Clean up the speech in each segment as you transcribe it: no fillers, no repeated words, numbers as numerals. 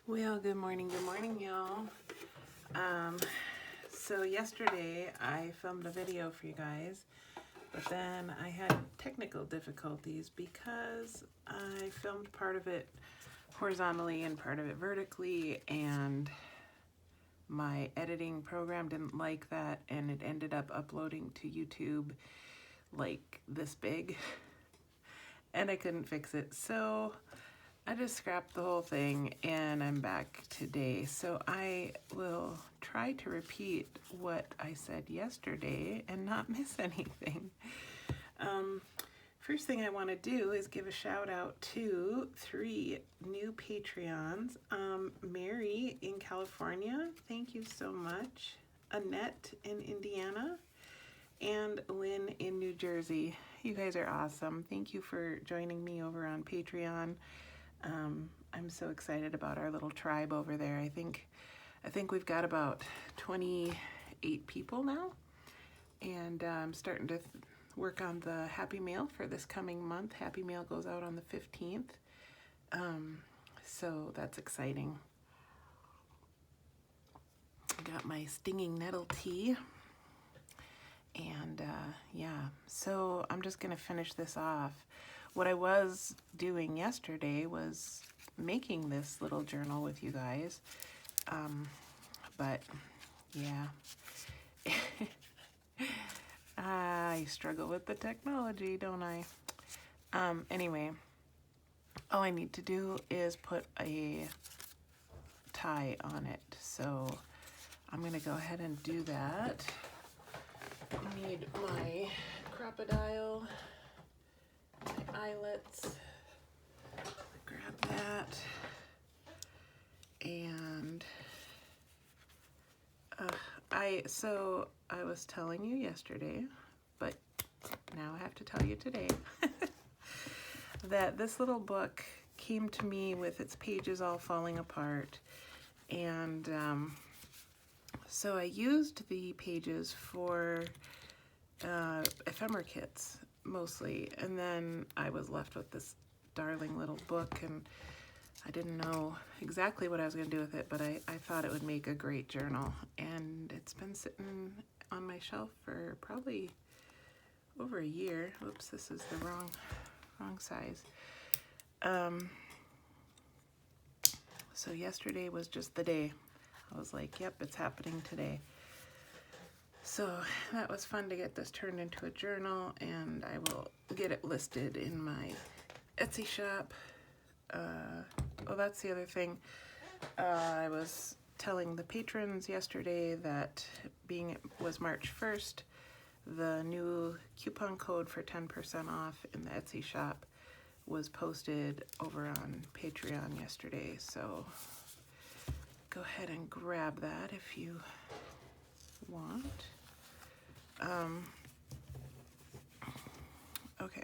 Well, good morning, y'all. So yesterday I filmed a video for you guys, but then I had technical difficulties because I filmed part of it horizontally and part of it vertically, and my editing program didn't like that, and it ended up uploading to YouTube like this big, and I couldn't fix it. So I just scrapped the whole thing and I'm back today. So I will try to repeat what I said yesterday and not miss anything. First thing I want to do is give a shout out to 3 new Patreons. Mary in California, thank you so much. Annette in Indiana, and Lynn in New Jersey. You guys are awesome. Thank you for joining me over on Patreon. I'm so excited about our little tribe over there. I think we've got about 28 people now, and I'm starting to work on the Happy Mail for this coming month. Happy Mail goes out on the 15th, so that's exciting. I got my stinging nettle tea, and yeah, so I'm just gonna finish this off. What I was doing yesterday was making this little journal with you guys, but yeah, I struggle with the technology, don't I? Anyway, all I need to do is put a tie on it, so I'm gonna go ahead and do that. I need my crocodile, my eyelets, grab that, and I was telling you yesterday, but now I have to tell you today, that this little book came to me with its pages all falling apart, and so I used the pages for ephemera kits mostly, and then I was left with this darling little book, and I didn't know exactly what I was going to do with it, but I thought it would make a great journal, and it's been sitting on my shelf for probably over a year. Oops, this is the wrong size. So yesterday was just the day. I was like, yep, it's happening today. So that was fun to get this turned into a journal, and I will get it listed in my Etsy shop. Oh, that's the other thing. I was telling the patrons yesterday that being it was March 1st, the new coupon code for 10% off in the Etsy shop was posted over on Patreon yesterday. So go ahead and grab that if you want. Okay,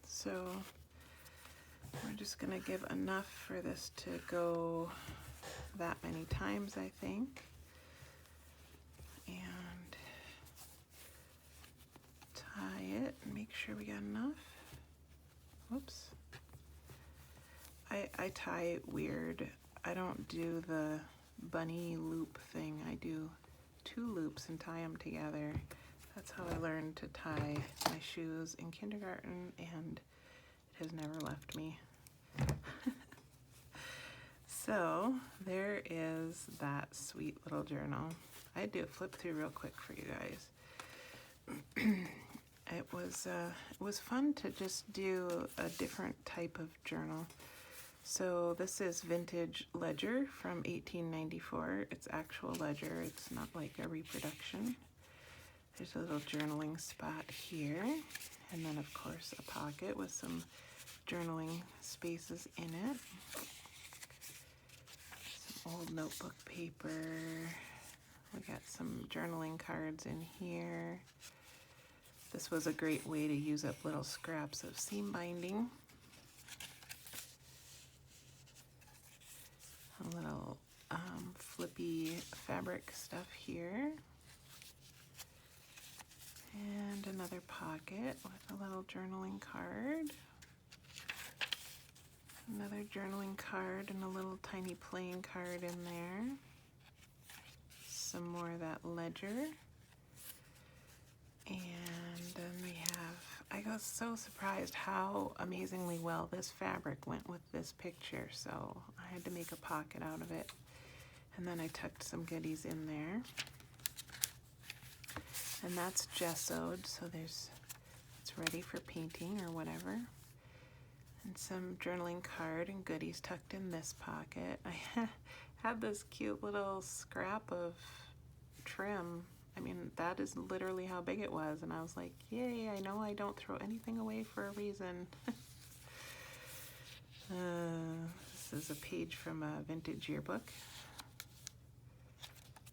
so we're just gonna give enough for this to go that many times, I think, and tie it and make sure we got enough. Whoops. I tie weird. I don't do the bunny loop thing. I do 2 loops and tie them together. That's how I learned to tie my shoes in kindergarten, and it has never left me. So there is that sweet little journal. I had to flip through real quick for you guys. It was fun to just do a different type of journal. So this is vintage ledger from 1894. It's actual ledger. It's not like a reproduction. There's a little journaling spot here, and then of course a pocket with some journaling spaces in it. Some old notebook paper. We got some journaling cards in here. This was a great way to use up little scraps of seam binding. A little flippy fabric stuff here. And another pocket with a little journaling card. Another journaling card and a little tiny playing card in there. Some more of that ledger. And then we have, I was so surprised how amazingly well this fabric went with this picture, so I had to make a pocket out of it. And then I tucked some goodies in there. And that's gessoed, so it's ready for painting or whatever. And some journaling card and goodies tucked in this pocket. I had this cute little scrap of trim. I mean, that is literally how big it was. And I was like, yay, I know I don't throw anything away for a reason. This is a page from a vintage yearbook.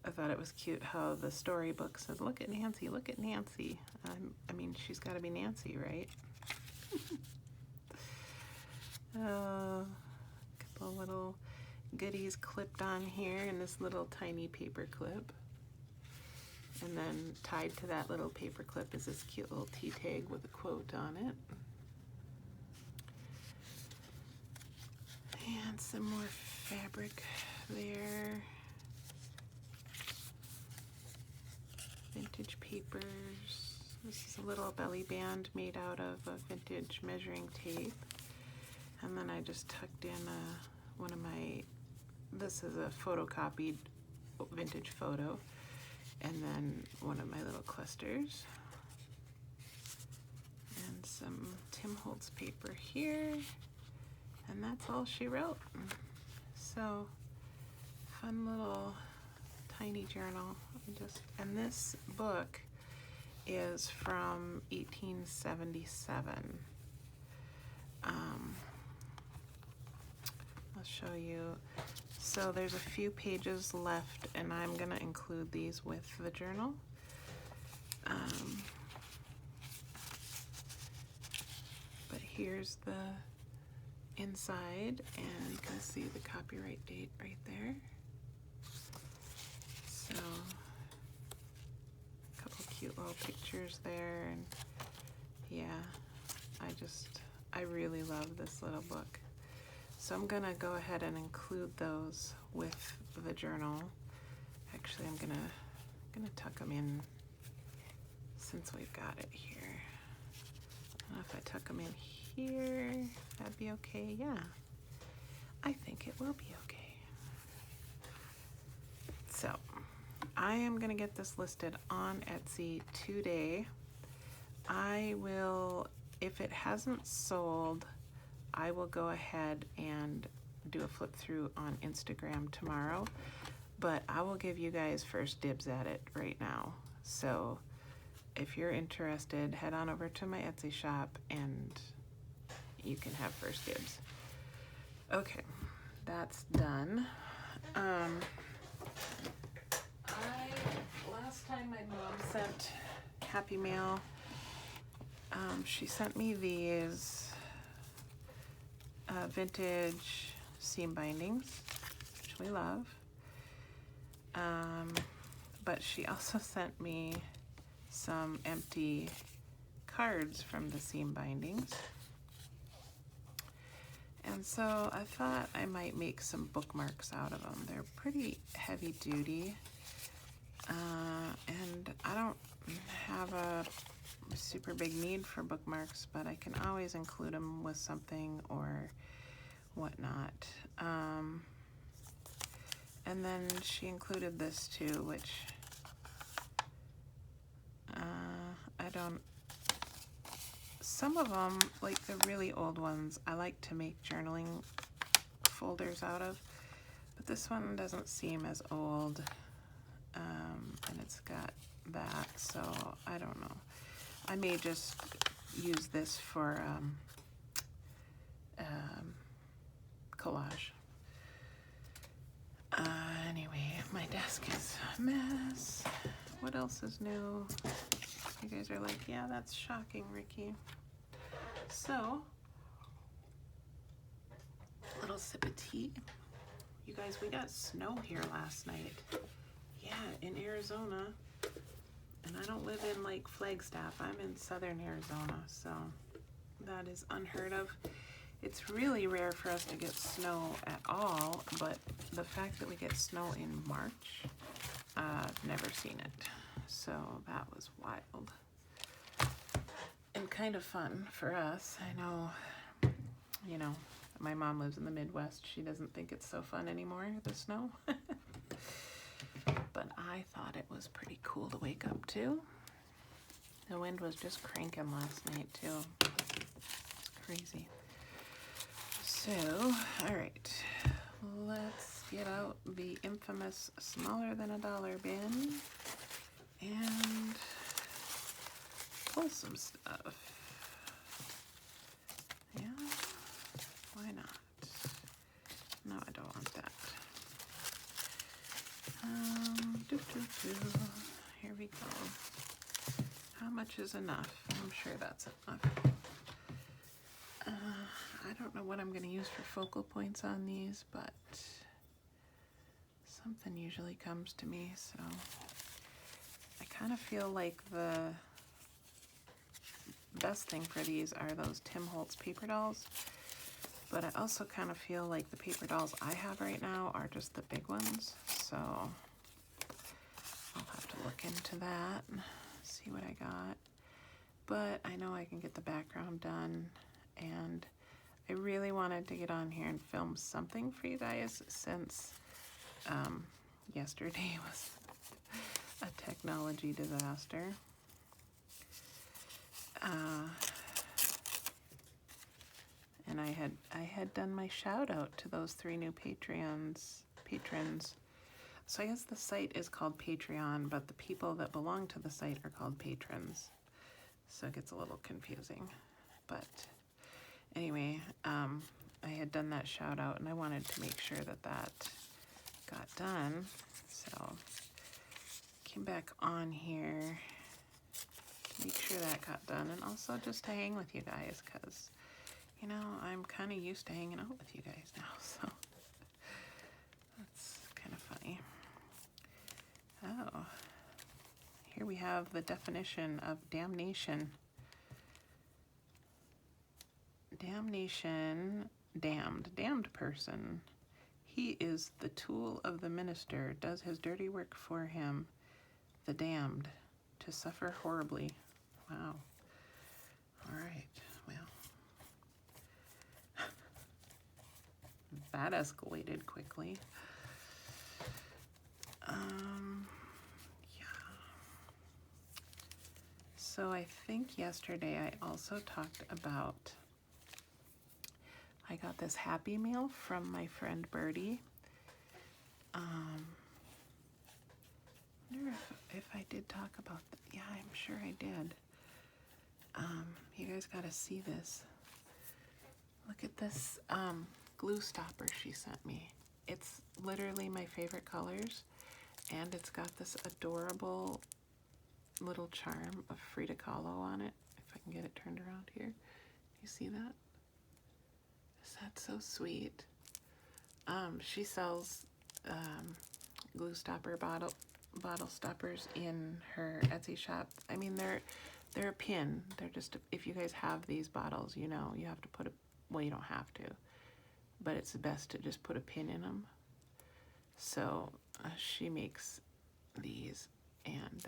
I thought it was cute how the storybook said, look at Nancy, look at Nancy. I mean, she's got to be Nancy, right? Couple little goodies clipped on here in this little tiny paper clip. And then tied to that little paper clip is this cute little tea tag with a quote on it. And some more fabric there. Vintage papers. This is a little belly band made out of a vintage measuring tape. And then I just tucked in one of my, this is a photocopied vintage photo. And then one of my little clusters. And some Tim Holtz paper here. And that's all she wrote. So, fun little tiny journal. And this book is from 1877. I'll show you. So there's a few pages left, and I'm going to include these with the journal. But here's the inside, and you can see the copyright date right there. So, a couple cute little pictures there, and yeah, I really love this little book. So I'm gonna go ahead and include those with the journal. Actually, I'm gonna tuck them in since we've got it here. I don't know if I tuck them in here, that'd be okay. Yeah, I think it will be okay. So I am gonna get this listed on Etsy today. I will, if it hasn't sold, I will go ahead and do a flip through on Instagram tomorrow, but I will give you guys first dibs at it right now. So if you're interested, head on over to my Etsy shop and you can have first dibs. Okay, that's done. Last time my mom sent Happy Mail, she sent me these vintage seam bindings, which we love. But she also sent me some empty cards from the seam bindings. And so I thought I might make some bookmarks out of them. They're pretty heavy duty. And I don't have a super big need for bookmarks, but I can always include them with something or whatnot. And then she included this too, which I don't, some of them, like the really old ones, I like to make journaling folders out of, but this one doesn't seem as old, and it's got that, so I don't know. I may just use this for collage. Anyway, my desk is a mess. What else is new? You guys are like, yeah, that's shocking, Ricky. So, little sip of tea. You guys, we got snow here last night. Yeah, in Arizona. And I don't live in like Flagstaff. I'm in southern Arizona, so that is unheard of. It's really rare for us to get snow at all, but the fact that we get snow in March, I've never seen it. So that was wild. And kind of fun for us. I know, you know, my mom lives in the Midwest. She doesn't think it's so fun anymore, the snow. But I thought it was pretty cool to wake up to. The wind was just cranking last night too. Crazy. So, all right, let's get out the infamous smaller than a dollar bin and pull some stuff. Yeah, why not? No, I don't want that. Here we go. How much is enough? I'm sure that's enough. I don't know what I'm going to use for focal points on these, but something usually comes to me, so I kind of feel like the best thing for these are those Tim Holtz paper dolls, but I also kind of feel like the paper dolls I have right now are just the big ones, so I'll have to look into that, see what I got. But I know I can get the background done, and I really wanted to get on here and film something for you guys since yesterday was a technology disaster. And I had done my shout out to those 3 new patrons. So I guess the site is called Patreon, but the people that belong to the site are called patrons. So it gets a little confusing. But anyway, I had done that shout out and I wanted to make sure that that got done. So came back on here to make sure that got done, and also just to hang with you guys, because you know, I'm kind of used to hanging out with you guys now, so that's kind of funny. Oh, here we have the definition of damnation. Damnation, damned person. He is the tool of the minister, does his dirty work for him, the damned, to suffer horribly. Wow. All right, well. That escalated quickly. Yeah. So I think yesterday I also talked about, I got this Happy Meal from my friend Birdie. I wonder if I did talk about that. Yeah, I'm sure I did. You guys got to see this. Look at this glue stopper she sent me. It's literally my favorite colors, and it's got this adorable little charm of Frida Kahlo on it. If I can get it turned around here. You see that? Is that so sweet? She sells glue stopper bottle stoppers in her Etsy shop. I mean, they're a pin. They're just, if you guys have these bottles, you know, you have to put a, well, you don't have to, but it's best to just put a pin in them. So she makes these, and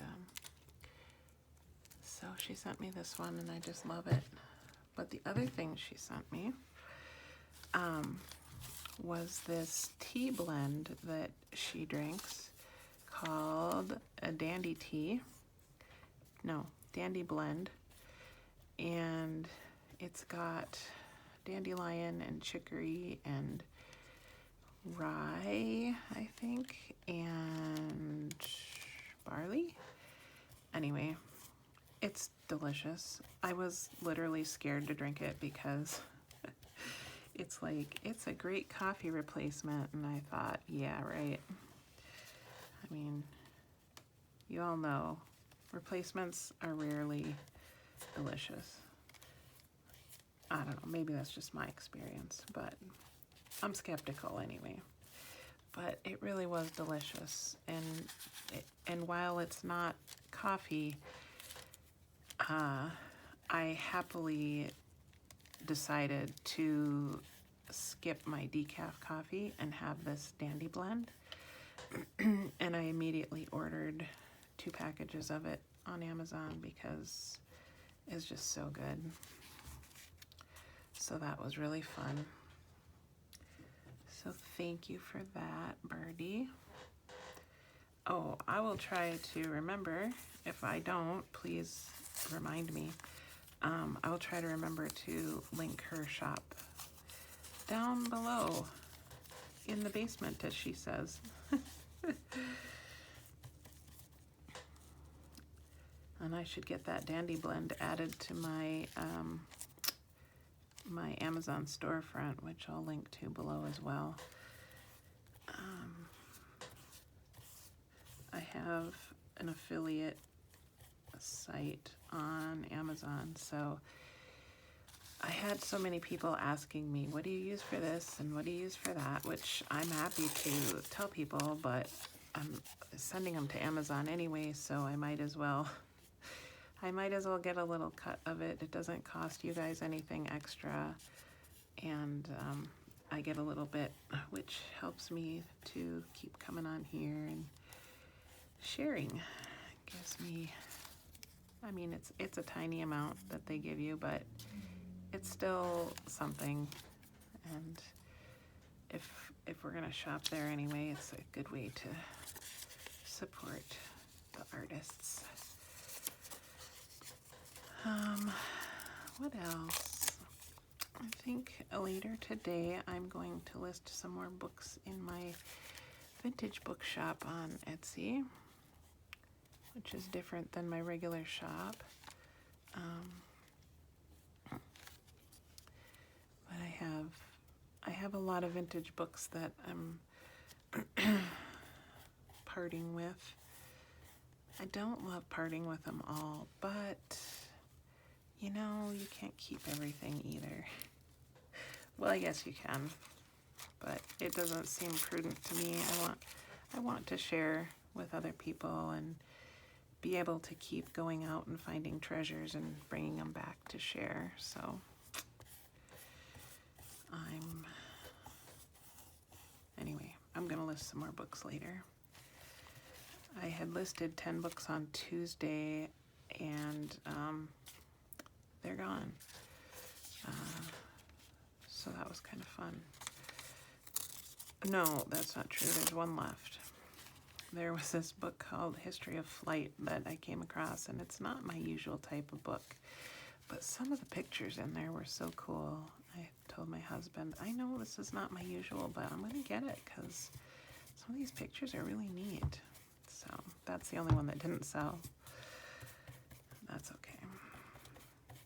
so she sent me this one, and I just love it. But the other thing she sent me was this tea blend that she drinks called a Dandy Tea. No, Dandy Blend. And it's got dandelion and chicory and rye, I think, and barley. Anyway, it's delicious. I was literally scared to drink it because it's like, it's a great coffee replacement, and I thought, yeah, right. I mean, you all know replacements are rarely delicious. I don't know, maybe that's just my experience, but I'm skeptical anyway. But it really was delicious, and while it's not coffee, I happily decided to skip my decaf coffee and have this Dandy Blend. And I immediately ordered 2 packages of it on Amazon because it's just so good. So that was really fun. So thank you for that, Birdie. Oh, I will try to remember. If I don't, please remind me. I will try to remember to link her shop down below in the basement, as she says. And I should get that Dandy Blend added to my my Amazon storefront, which I'll link to below as well. I have an affiliate site on Amazon, so I had so many people asking me, what do you use for this and what do you use for that, which I'm happy to tell people, but I'm sending them to Amazon anyway, so I might as well get a little cut of it. It doesn't cost you guys anything extra, and I get a little bit, which helps me to keep coming on here and sharing. Gives me, I mean, it's a tiny amount that they give you, but it's still something. And if we're gonna shop there anyway, it's a good way to support the artists. What else? I think later today I'm going to list some more books in my vintage bookshop on Etsy, which is different than my regular shop. But I have a lot of vintage books that I'm parting with. I don't love parting with them all, but you know, you can't keep everything either. Well, I guess you can, but it doesn't seem prudent to me. I want to share with other people and be able to keep going out and finding treasures and bringing them back to share. So anyway, I'm gonna list some more books later. I had listed 10 books on Tuesday, and they're gone. So that was kind of fun. No, that's not true. There's one left. There was this book called History of Flight that I came across, and it's not my usual type of book, but some of the pictures in there were so cool. I told my husband, I know this is not my usual, but I'm going to get it because some of these pictures are really neat. So that's the only one that didn't sell. That's okay.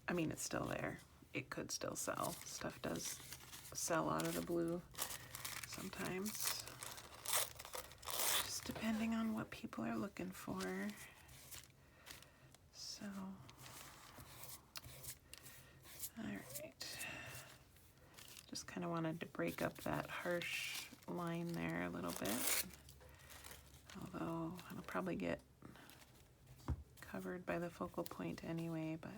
I mean, it's still there. It could still sell. Stuff does sell out of the blue sometimes, just depending on what people are looking for. So, all right. Just kind of wanted to break up that harsh line there a little bit, although it'll probably get covered by the focal point anyway, but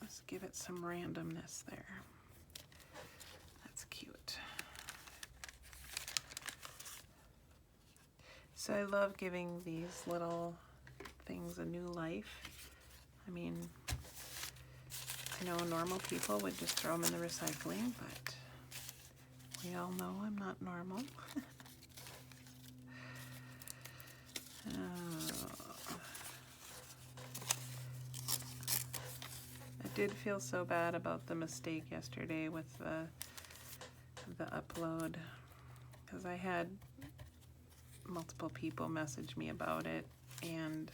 let's give it some randomness there. That's cute. So I love giving these little things a new life. I mean, I know normal people would just throw them in the recycling, but we all know I'm not normal. I did feel so bad about the mistake yesterday with the upload, because I had multiple people message me about it, and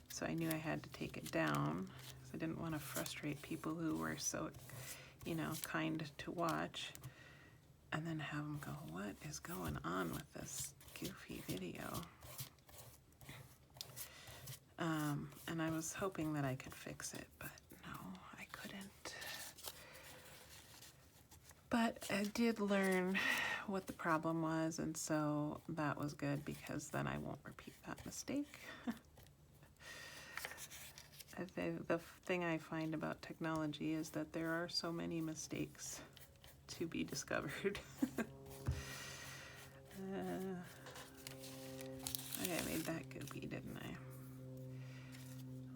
so I knew I had to take it down because I didn't want to frustrate people who were so, you know, kind to watch, and then have them go, what is going on with this goofy video? And I was hoping that I could fix it, but no, I couldn't. But I did learn what the problem was, and so that was good because then I won't repeat that mistake. The thing I find about technology is that there are so many mistakes to be discovered. Okay, I made that goopy, didn't I?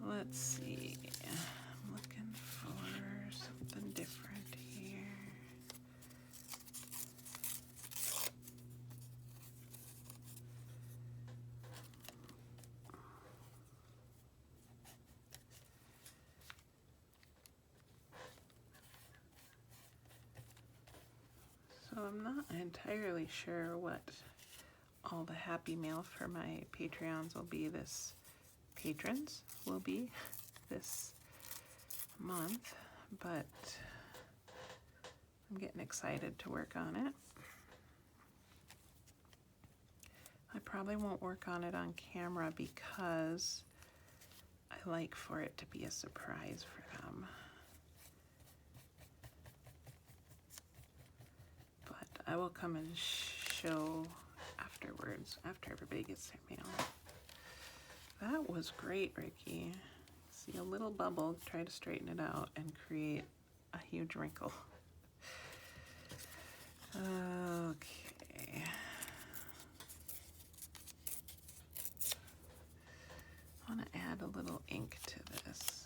Let's see. I'm looking for something different here. So I'm not entirely sure what all the happy mail for my Patreons will be this month, but I'm getting excited to work on it. I probably won't work on it on camera because I like for it to be a surprise for them. But I will come and show afterwards, after everybody gets their mail. That was great, Ricky. See a little bubble, try to straighten it out and create a huge wrinkle. Okay. I want to add a little ink to this.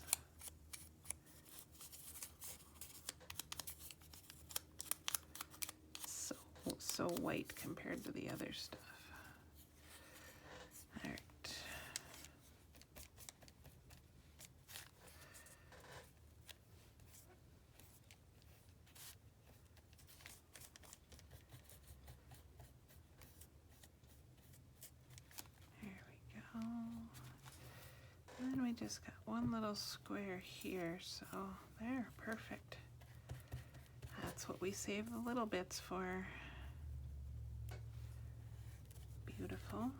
So white compared to the other stuff. All right. There we go. And then we just got one little square here, so there, perfect. That's what we save the little bits for. Beautiful.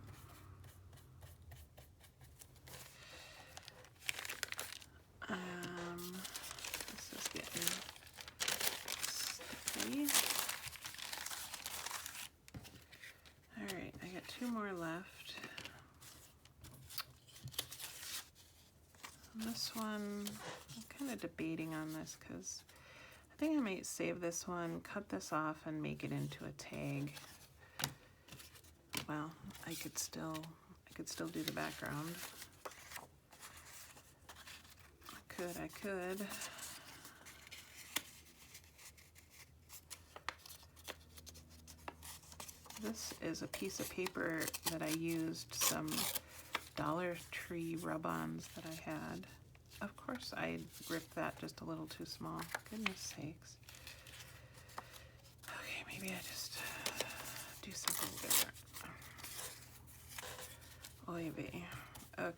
This is getting sticky. All right, I got 2 more left. And this one, I'm kind of debating on this because I think I might save this one, cut this off, and make it into a tag. Well, I could still do the background. I could. This is a piece of paper that I used some Dollar Tree rub-ons that I had. Of course, I ripped that just a little too small. Goodness sakes. Okay, maybe I just do something different. Oy vey. Okay.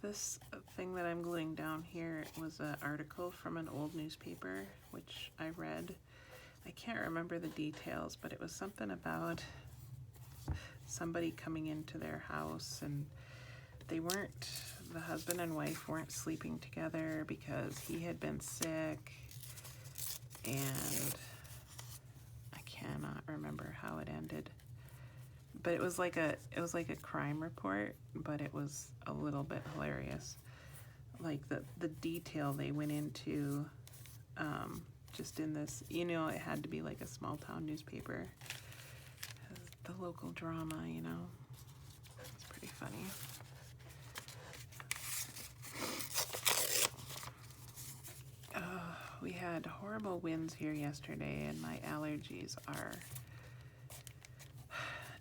This thing that I'm gluing down here was an article from an old newspaper, which I read. I can't remember the details, but it was something about somebody coming into their house, and the husband and wife weren't sleeping together because he had been sick, and I cannot remember how it ended. But it was like a crime report, but it was a little bit hilarious. Like the detail they went into, just in this, it had to be like a small town newspaper. The local drama, it's pretty funny. We had horrible winds here yesterday, and my allergies are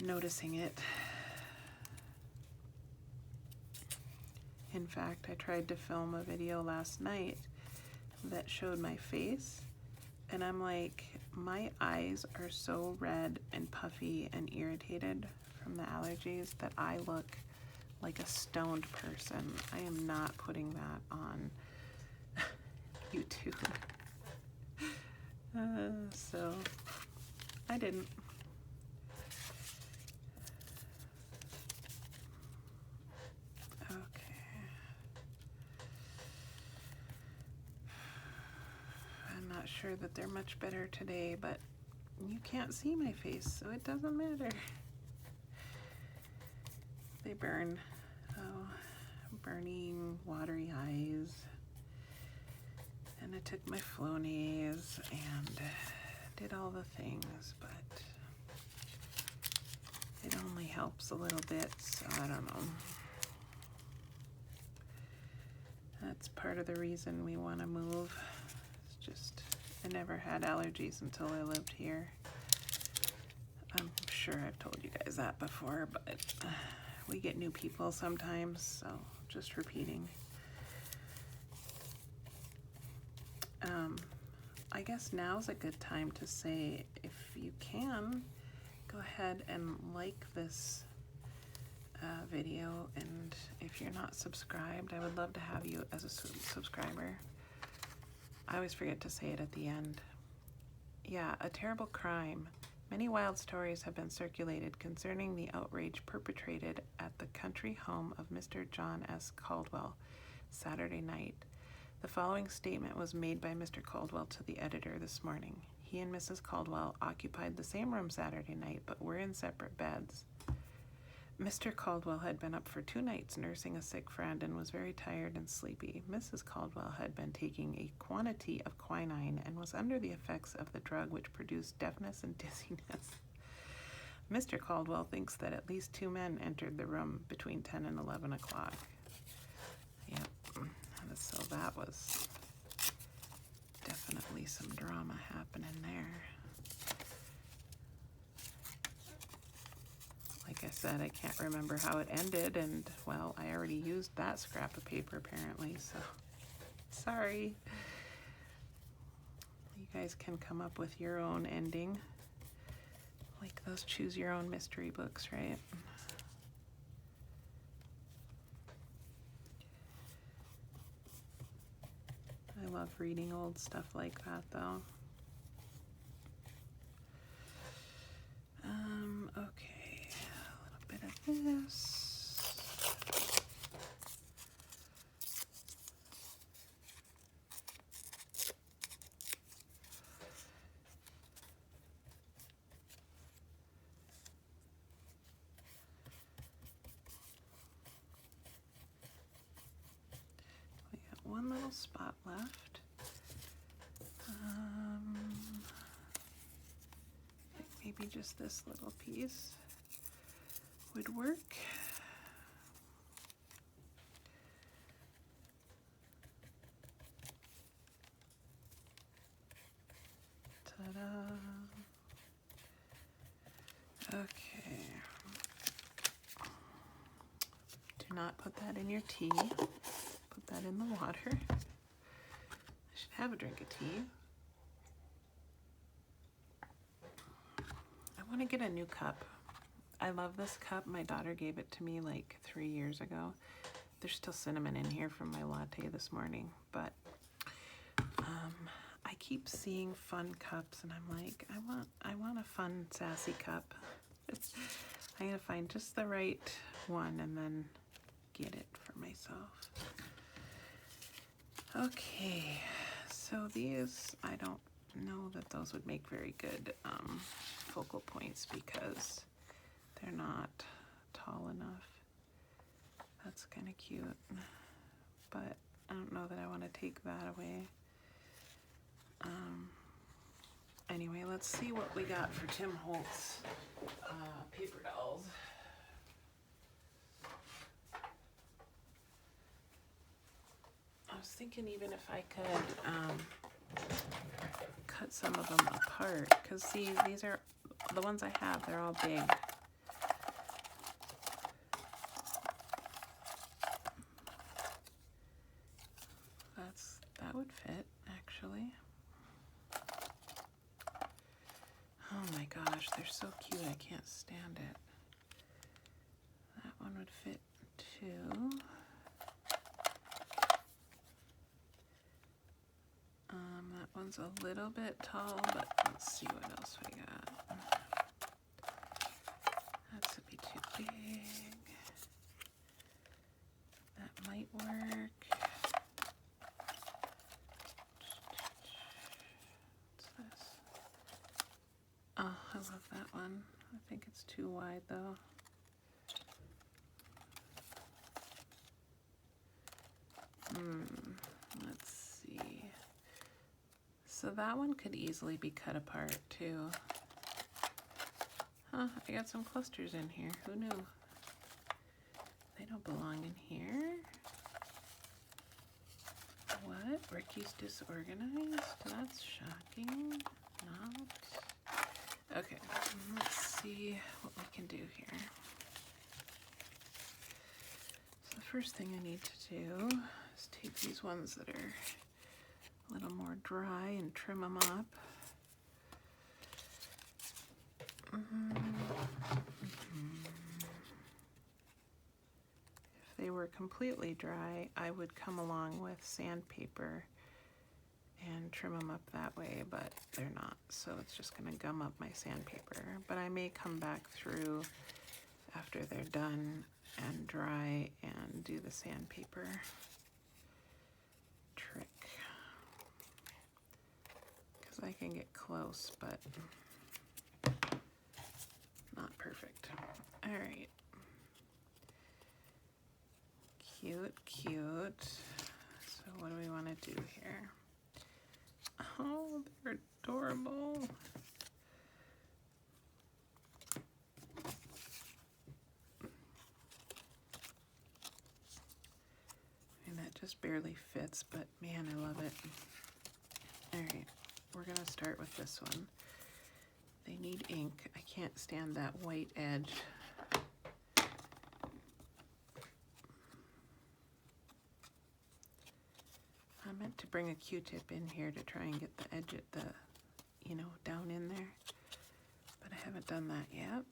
noticing it. In fact, I tried to film a video last night that showed my face, and I'm like, my eyes are so red and puffy and irritated from the allergies that I look like a stoned person. I am not putting that on YouTube. So I didn't. not sure that they're much better today, but you can't see my face, so it doesn't matter. They burn. Oh, burning, watery eyes. And I took my Flonase and did all the things, but it only helps a little bit, so I don't know. That's part of the reason we want to move. It's just, I never had allergies until I lived here. I'm sure I've told you guys that before, but we get new people sometimes, so just repeating. I guess now's a good time to say, if you can, go ahead and like this video, and if you're not subscribed, I would love to have you as a subscriber. I always forget to say it at the end. Yeah, a terrible crime. Many wild stories have been circulated concerning the outrage perpetrated at the country home of Mr. John S. Caldwell Saturday night. The following statement was made by Mr. Caldwell to the editor this morning. He and Mrs. Caldwell occupied the same room Saturday night, but were in separate beds. Mr. Caldwell had been up for 2 nights nursing a sick friend and was very tired and sleepy. Mrs. Caldwell had been taking a quantity of quinine and was under the effects of the drug, which produced deafness and dizziness. Mr. Caldwell thinks that at least 2 men entered the room between 10 and 11 o'clock. Yep. So that was definitely some drama happening there. Like I said, I can't remember how it ended, and well, I already used that scrap of paper apparently, so sorry. You guys can come up with your own ending, like those choose your own mystery books, right? I love reading old stuff like that, though. Okay, a little bit of this. We got one little spot left. Maybe just this little piece would work. Ta-da! Okay. Do not put that in your tea. Put that in the water. I should have a drink of tea. I want to get a new cup. I love this cup. My daughter gave it to me like 3 years ago. There's still cinnamon in here from my latte this morning, but I keep seeing fun cups, and I'm like, I want a fun, sassy cup. I'm gonna find just the right one and then get it for myself. Okay, so these, I don't know that those would make very good focal points because they're not tall enough. That's kind of cute, but I don't know that I want to take that away. Anyway, let's see what we got for Tim Holtz paper dolls. I was thinking even if I could cut some of them apart, because see, these are the ones I have, they're all big. That would fit, actually. Oh my gosh, they're so cute, I can't stand it. That one would fit too. That one's a little bit tall, but let's see what else we got. That would be too big. That might work. that one. I think it's too wide though. Let's see. So that one could easily be cut apart too. Huh, I got some clusters in here. Who knew? They don't belong in here. What? Ricky's disorganized? That's shocking. Not. Okay, let's see what we can do here. So the first thing I need to do is take these ones that are a little more dry and trim them up. If they were completely dry, I would come along with sandpaper and trim them up that way, but they're not, so it's just going to gum up my sandpaper. But I may come back through after they're done and dry and do the sandpaper trick, because I can get close, but not perfect. All right. Cute, cute. So what do we want to do here? Oh, they're adorable. And that just barely fits, but man, I love it. All right, we're gonna start with this one. They need ink. I can't stand that white edge. I meant to bring a Q-tip in here to try and get the edge at the, you know, down in there, but I haven't done that yet.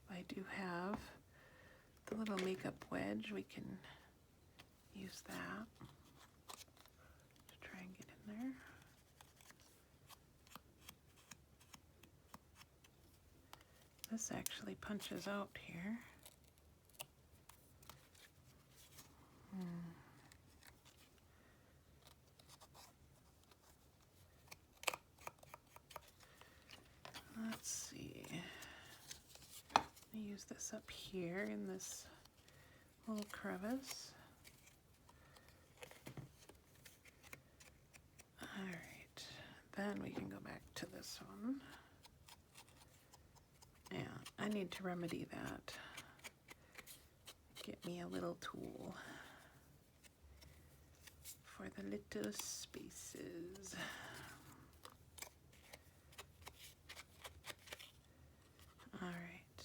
I do have the little makeup wedge. We can use that to try and get in there. This actually punches out here. Let's see. I use this up here in this little crevice. All right, then we can go back to this one. Yeah, I need to remedy that. Get me a little tool for the little spaces. All right,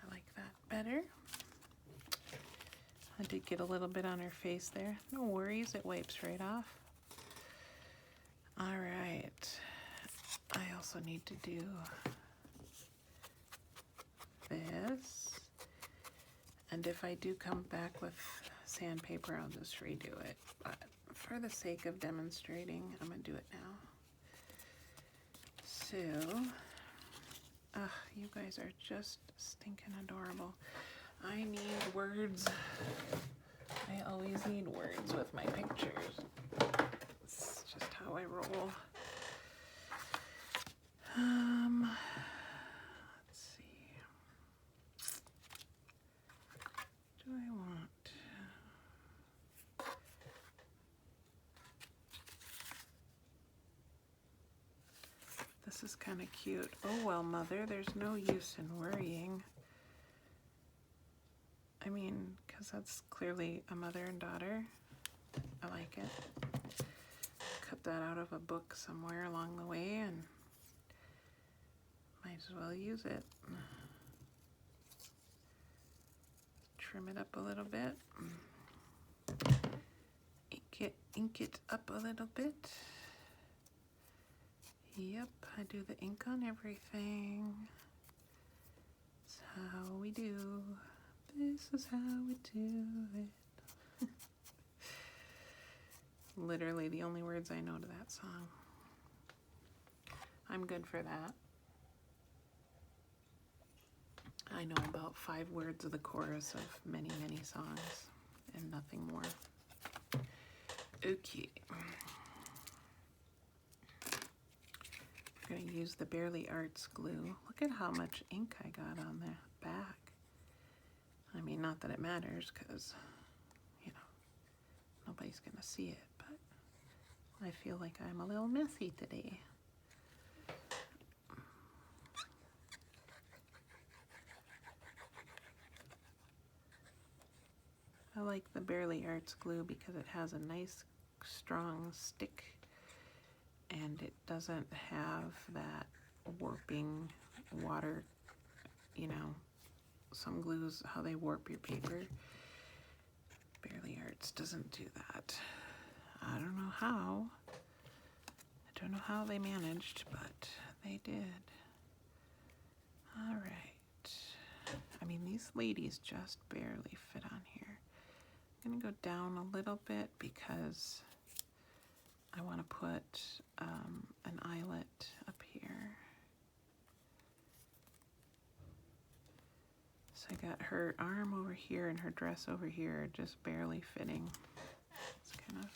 I like that better. I did get a little bit on her face there. No worries, it wipes right off. All right, I also need to do this. And if I do come back with sandpaper, I'll just redo it. But for the sake of demonstrating, I'm gonna do it now. So, you guys are just stinking adorable. I need words. I always need words with my pictures. It's just how I roll. Let's see. What do I want? This is kind of cute. Oh well, Mother, there's no use in worrying. I mean, because that's clearly a mother and daughter. I like it. Cut that out of a book somewhere along the way and might as well use it. Trim it up a little bit. Ink it up a little bit. Yep, I do the ink on everything. That's how we do. This is how we do it. Literally the only words I know to that song. I'm good for that. I know about 5 words of the chorus of many, many songs and nothing more. Okay. we're going to use the Barely Arts glue. Look at how much ink I got on the back. I mean, not that it matters because, you know, nobody's going to see it, but I feel like I'm a little messy today. I like the Barely Arts glue because it has a nice strong stick and it doesn't have that warping water, you know, some glues, how they warp your paper. Barely Arts doesn't do that. I don't know how. I don't know how they managed, but they did. All right. I mean, these ladies just barely fit on here. I'm going to go down a little bit because I want to put an eyelet up here. So I got her arm over here and her dress over here, just barely fitting. It's kind of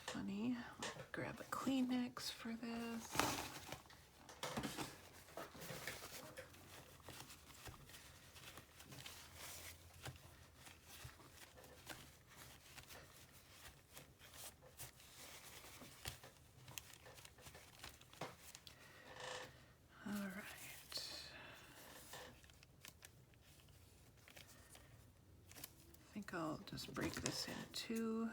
funny. I'll grab a Kleenex for this. I'll just break this in two.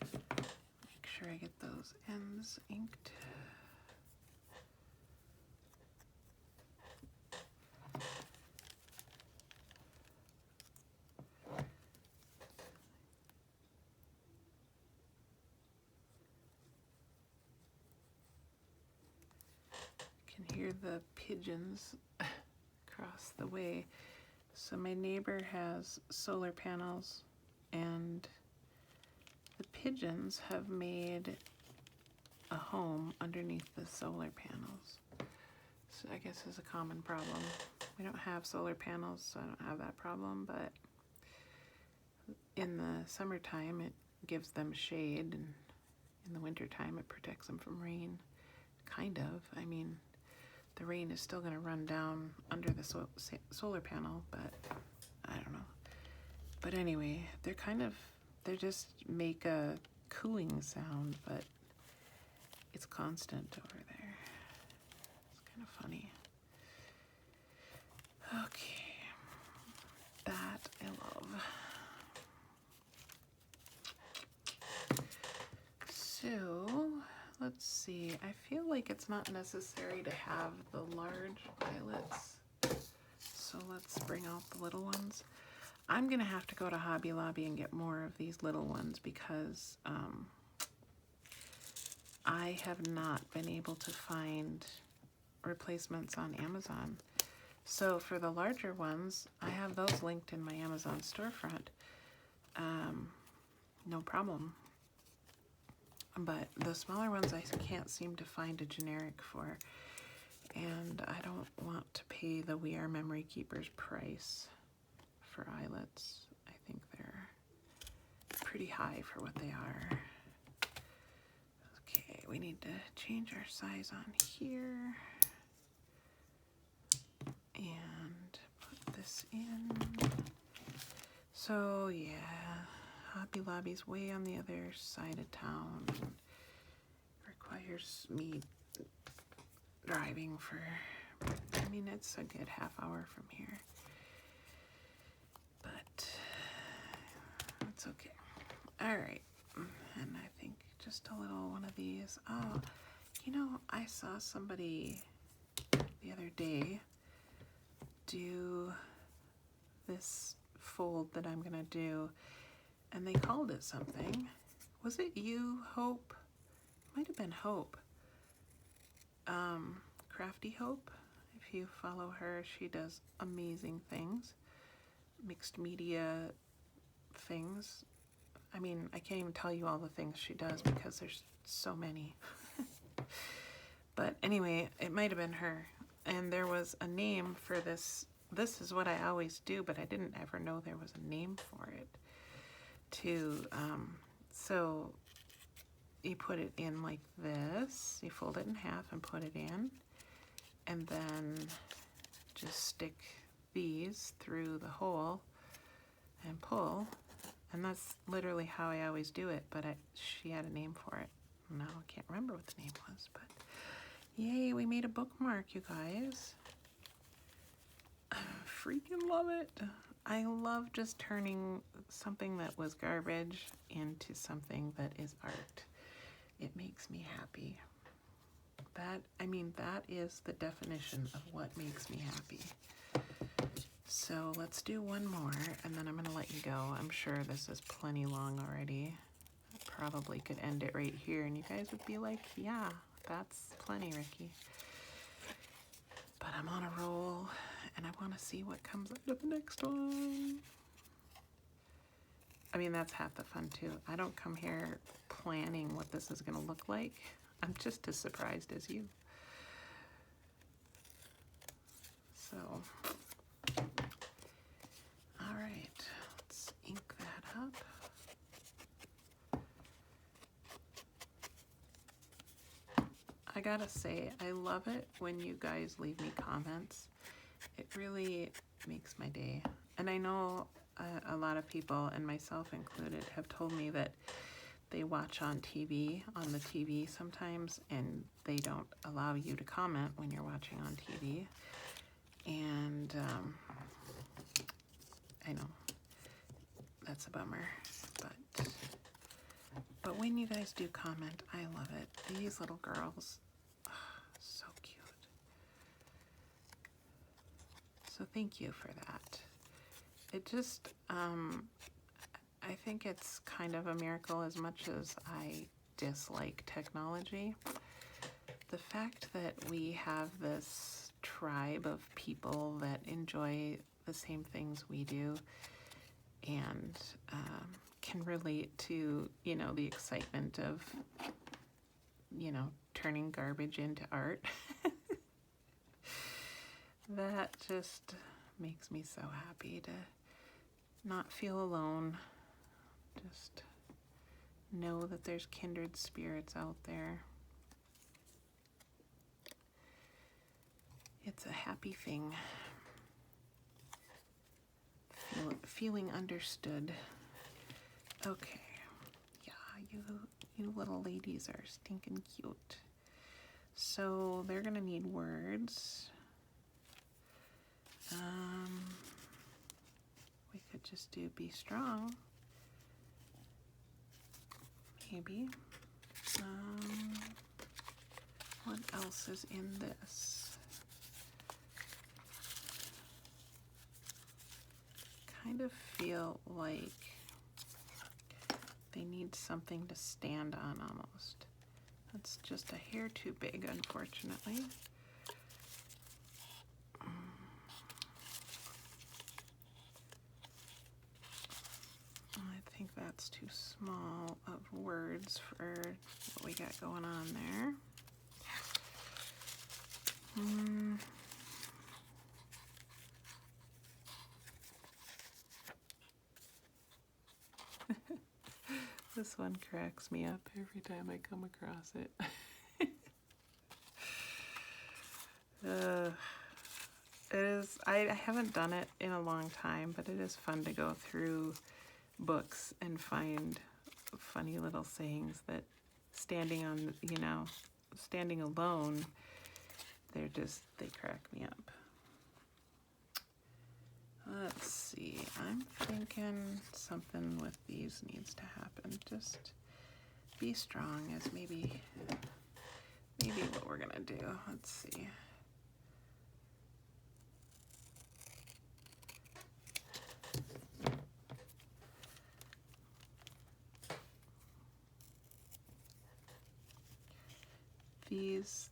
Make sure I get those ends inked. You can hear the pigeons across the way. So my neighbor has solar panels and the pigeons have made a home underneath the solar panels. So I guess it's a common problem. We don't have solar panels, so I don't have that problem, but in the summertime it gives them shade and in the wintertime it protects them from rain. Kind of. I mean, the rain is still going to run down under the solar panel, but I don't know. But anyway, they just make a cooing sound, but it's constant over there. It's kind of funny. Okay, that I love. So, let's see. I feel like it's not necessary to have the large eyelets. So let's bring out the little ones. I'm going to have to go to Hobby Lobby and get more of these little ones because I have not been able to find replacements on Amazon. So for the larger ones, I have those linked in my Amazon storefront. No problem. But the smaller ones I can't seem to find a generic for. And I don't want to pay the We Are Memory Keepers price for eyelets. I think they're pretty high for what they are. Okay, we need to change our size on here. And put this in. So yeah, Hobby Lobby's way on the other side of town. Requires me driving for, I mean, it's a good half hour from here, but it's okay. All right, and I think just a little one of these. Oh, you know, I saw somebody the other day do this fold that I'm gonna do, and they called it something. Was it you, Hope? Might have been Hope. Crafty Hope. If you follow her, she does amazing things. Mixed media things. I mean, I can't even tell you all the things she does because there's so many. But anyway, it might have been her. And there was a name for this. This is what I always do, but I didn't ever know there was a name for it. So you put it in like this. You fold it in half and put it in, and then just stick these through the hole and pull. And that's literally how I always do it, but she had a name for it. No, I can't remember what the name was, but yay, we made a bookmark, you guys. I freaking love it. I love just turning something that was garbage into something that is art. It makes me happy. That is the definition of what makes me happy. So let's do one more, and then I'm gonna let you go. I'm sure this is plenty long already. I probably could end it right here, and you guys would be like, yeah, that's plenty, Ricky. But I'm on a roll, and I want to see what comes out of the next one. I mean, that's half the fun, too. I don't come here planning what this is going to look like. I'm just as surprised as you. So, all right, let's ink that up. I gotta say, I love it when you guys leave me comments. It really makes my day. And I know a lot of people, and myself included, have told me that they watch on TV, on the TV sometimes, and they don't allow you to comment when you're watching on TV. And I know that's a bummer, but when you guys do comment, I love it. These little girls, oh, so cute. So thank you for that. It just, I think it's kind of a miracle, as much as I dislike technology. The fact that we have this tribe of people that enjoy the same things we do and can relate to, you know, the excitement of, you know, turning garbage into art. That just makes me so happy to not feel alone. Just know that there's kindred spirits out there. It's a happy thing. Feeling understood. Okay. Yeah, you little ladies are stinking cute. So they're gonna need words. We could just do be strong. Maybe. What else is in this? Kind of feel like they need something to stand on almost. That's just a hair too big, unfortunately. I think that's too small of words for what we got going on there. This one cracks me up every time I come across it. It is, I haven't done it in a long time, but it is fun to go through books and find funny little sayings that standing on, you know, standing alone, they crack me up. Let's see, I'm thinking something with these needs to happen. Just be strong is maybe what we're gonna do. Let's see.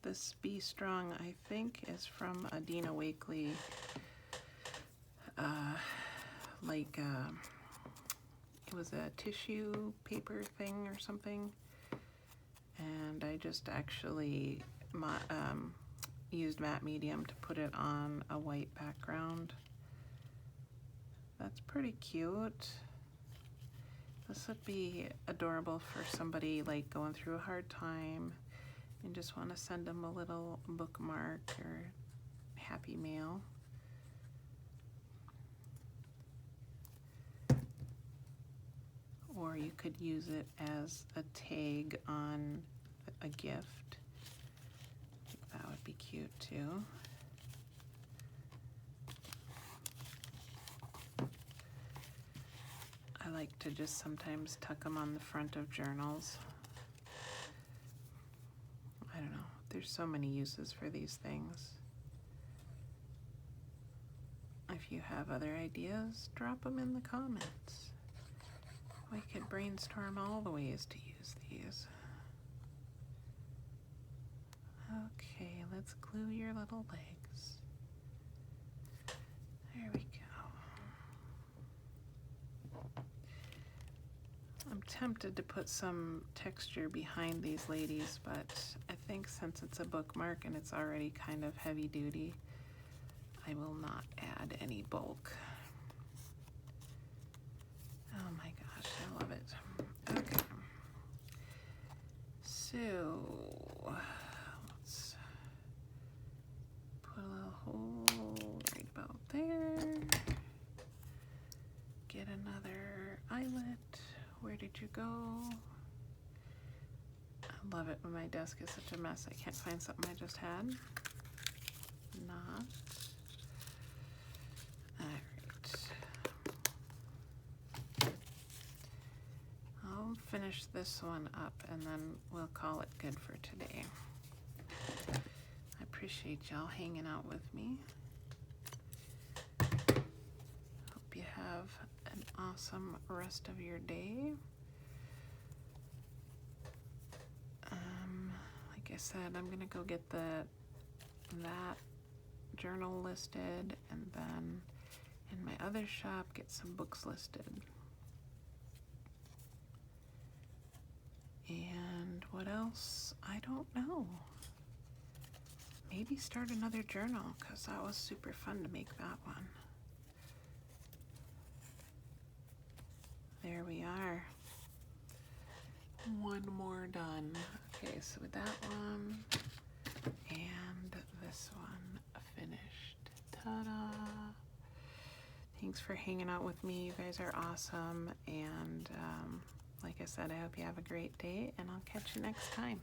This Be Strong, I think, is from a Dina Wakley, it was a tissue paper thing or something, and I just actually used matte medium to put it on a white background. That's pretty cute. This would be adorable for somebody like going through a hard time and just want to send them a little bookmark or happy mail. Or you could use it as a tag on a gift. I think that would be cute too. I like to just sometimes tuck them on the front of journals. I don't know. There's so many uses for these things. If you have other ideas, drop them in the comments. We could brainstorm all the ways to use these. Okay, let's glue your little legs. There we go. I'm tempted to put some texture behind these ladies, but I think since it's a bookmark and it's already kind of heavy duty, I will not add any bulk. Oh my gosh, I love it. Okay. So, let's put a little hole right about there. Get another eyelet. Where did you go? I love it when my desk is such a mess. I can't find something I just had. Not. I'll finish this one up and then we'll call it good for today. I appreciate y'all hanging out with me. Hope you have an awesome rest of your day. Like I said, I'm gonna go get that journal listed, and then in my other shop get some books listed. And what else? I don't know. Maybe start another journal, because that was super fun to make that one. There we are. One more done. Okay, so with that one and this one finished. Ta-da! Thanks for hanging out with me. You guys are awesome. And like I said, I hope you have a great day, and I'll catch you next time.